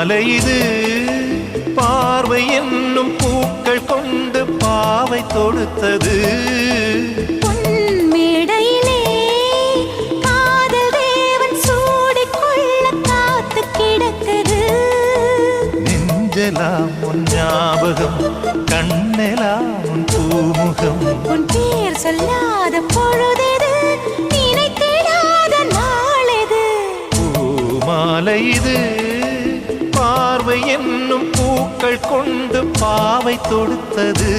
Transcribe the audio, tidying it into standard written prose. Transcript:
மாலை இது பார்வை என்னும் பூக்கள் கொண்டு பாவை தொடுத்தது மேடையிலே காதல் தேவன் சூடிக்கொள்ள காத்து கிடக்குது நெஞ்செல்லாம் உன் ஞாபகம் கண்ணெல்லாம் உன் பூமுகம் உன் பேர் சொல்லாத பொழுதெது நினைத்திடாத நாளெது பூமாலை இது பார்வை என்னும் பூக்கள் கொண்டு பாவை தொடுத்தது